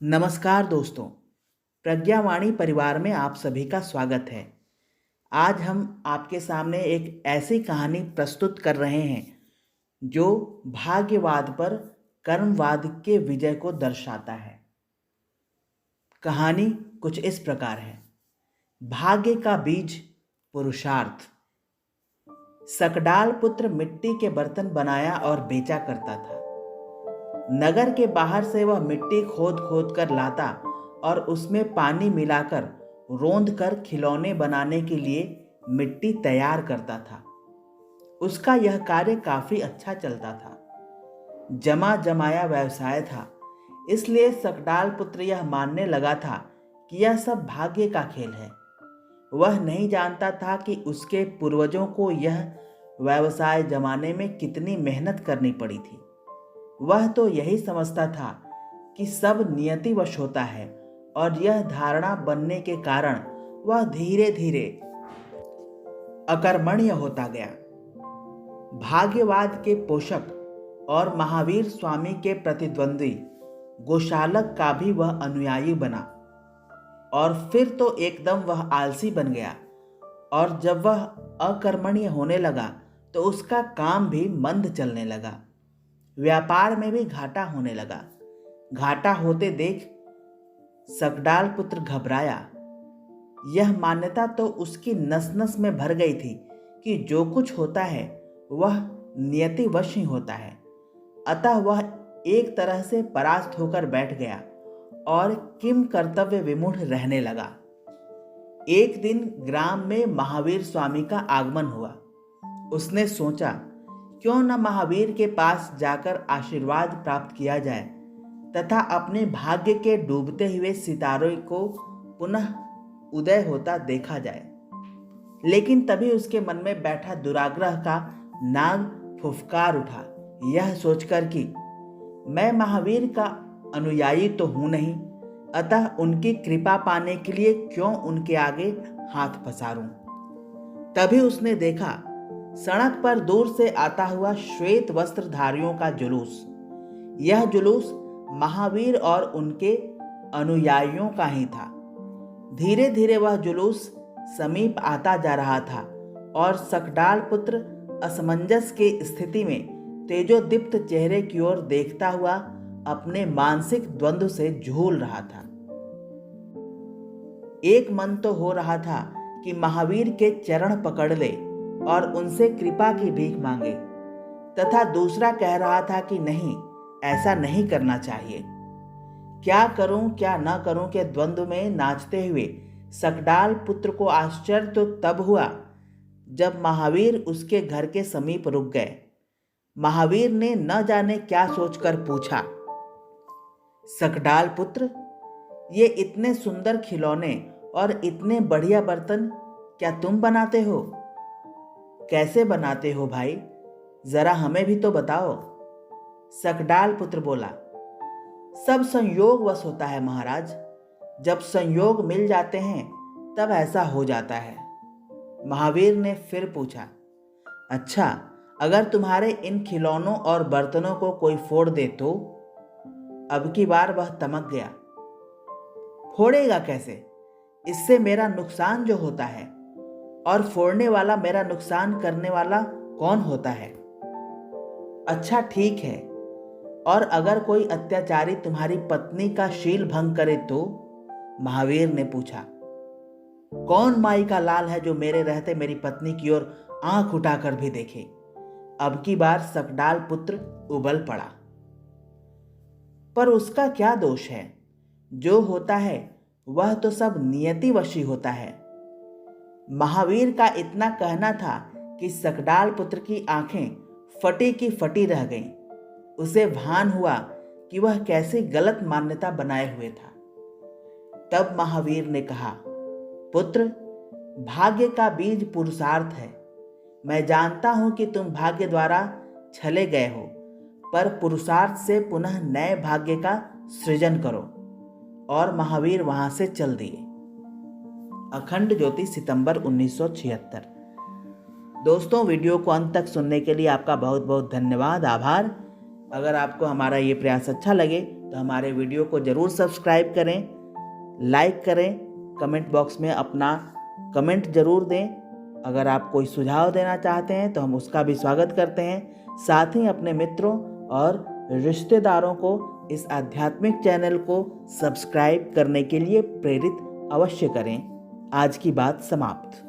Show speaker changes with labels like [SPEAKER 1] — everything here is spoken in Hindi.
[SPEAKER 1] नमस्कार दोस्तों, प्रज्ञावाणी परिवार में आप सभी का स्वागत है। आज हम आपके सामने एक ऐसी कहानी प्रस्तुत कर रहे हैं जो भाग्यवाद पर कर्मवाद के विजय को दर्शाता है। कहानी कुछ इस प्रकार है। भाग्य का बीज पुरुषार्थ। सकडाल पुत्र मिट्टी के बर्तन बनाया और बेचा करता था। नगर के बाहर से वह मिट्टी खोद खोद कर लाता और उसमें पानी मिलाकर रोंद कर खिलौने बनाने के लिए मिट्टी तैयार करता था। उसका यह कार्य काफी अच्छा चलता था। जमा जमाया व्यवसाय था, इसलिए सकडाल पुत्र यह मानने लगा था कि यह सब भाग्य का खेल है। वह नहीं जानता था कि उसके पूर्वजों को यह व्यवसाय जमाने में कितनी मेहनत करनी पड़ी थी। वह तो यही समझता था कि सब नियतिवश होता है और यह धारणा बनने के कारण वह धीरे धीरे अकर्मण्य होता गया। भाग्यवाद के पोषक और महावीर स्वामी के प्रतिद्वंदी गोशालक का भी वह अनुयायी बना और फिर तो एकदम वह आलसी बन गया। और जब वह अकर्मण्य होने लगा तो उसका काम भी मंद चलने लगा। व्यापार में भी घाटा होने लगा। घाटा होते देख सकडाल पुत्र घबराया। यह मान्यता तो उसकी नस नस में भर गई थी कि जो कुछ होता है वह नियतिवश ही होता है। अतः वह एक तरह से परास्त होकर बैठ गया और किम कर्तव्य विमूढ़ रहने लगा। एक दिन ग्राम में महावीर स्वामी का आगमन हुआ। उसने सोचा, क्यों न महावीर के पास जाकर आशीर्वाद प्राप्त किया जाए तथा अपने भाग्य के डूबते हुए सितारों को पुनः उदय होता देखा जाए। लेकिन तभी उसके मन में बैठा दुराग्रह का नाग फुफकार उठा, यह सोचकर कि मैं महावीर का अनुयायी तो हूं नहीं, अतः उनकी कृपा पाने के लिए क्यों उनके आगे हाथ पसारूं। तभी उसने देखा सड़क पर दूर से आता हुआ श्वेत वस्त्रधारियों का जुलूस। यह जुलूस महावीर और उनके अनुयायियों का ही था। धीरे धीरे वह जुलूस समीप आता जा रहा था और सकडाल पुत्र असमंजस की स्थिति में तेजोदीप्त चेहरे की ओर देखता हुआ अपने मानसिक द्वंद्व से झूल रहा था। एक मन तो हो रहा था कि महावीर के चरण पकड़ ले और उनसे कृपा की भीख मांगे, तथा दूसरा कह रहा था कि नहीं, ऐसा नहीं करना चाहिए। क्या करूं क्या न करूं के द्वंद्व में नाचते हुए सकडाल पुत्र को आश्चर्य तो तब हुआ जब महावीर उसके घर के समीप रुक गए। महावीर ने न जाने क्या सोचकर पूछा, सकडाल पुत्र, ये इतने सुंदर खिलौने और इतने बढ़िया बर्तन क्या तुम बनाते हो? कैसे बनाते हो भाई, जरा हमें भी तो बताओ। सकडाल पुत्र बोला, सब संयोगवश होता है महाराज। जब संयोग मिल जाते हैं तब ऐसा हो जाता है। महावीर ने फिर पूछा, अच्छा, अगर तुम्हारे इन खिलौनों और बर्तनों को कोई फोड़ दे तो? अब की बार वह तमक गया। फोड़ेगा कैसे? इससे मेरा नुकसान जो होता है, और फोड़ने वाला मेरा नुकसान करने वाला कौन होता है? अच्छा ठीक है, और अगर कोई अत्याचारी तुम्हारी पत्नी का शील भंग करे तो? महावीर ने पूछा। कौन माई का लाल है जो मेरे रहते मेरी पत्नी की ओर आंख उठाकर भी देखे? अब की बार सकडाल पुत्र उबल पड़ा। पर उसका क्या दोष है? जो होता है वह तो सब नियतिवशी होता है। महावीर का इतना कहना था कि सकडाल पुत्र की आंखें फटी की फटी रह गईं। उसे भान हुआ कि वह कैसी गलत मान्यता बनाए हुए था। तब महावीर ने कहा, पुत्र, भाग्य का बीज पुरुषार्थ है। मैं जानता हूं कि तुम भाग्य द्वारा छले गए हो, पर पुरुषार्थ से पुनः नए भाग्य का सृजन करो। और महावीर वहां से चल दिए। अखंड ज्योति, सितंबर 1976। दोस्तों, वीडियो को अंत तक सुनने के लिए आपका बहुत बहुत धन्यवाद, आभार। अगर आपको हमारा ये प्रयास अच्छा लगे तो हमारे वीडियो को ज़रूर सब्सक्राइब करें, लाइक करें, कमेंट बॉक्स में अपना कमेंट ज़रूर दें। अगर आप कोई सुझाव देना चाहते हैं तो हम उसका भी स्वागत करते हैं। साथ ही अपने मित्रों और रिश्तेदारों को इस आध्यात्मिक चैनल को सब्सक्राइब करने के लिए प्रेरित अवश्य करें। आज की बात समाप्त।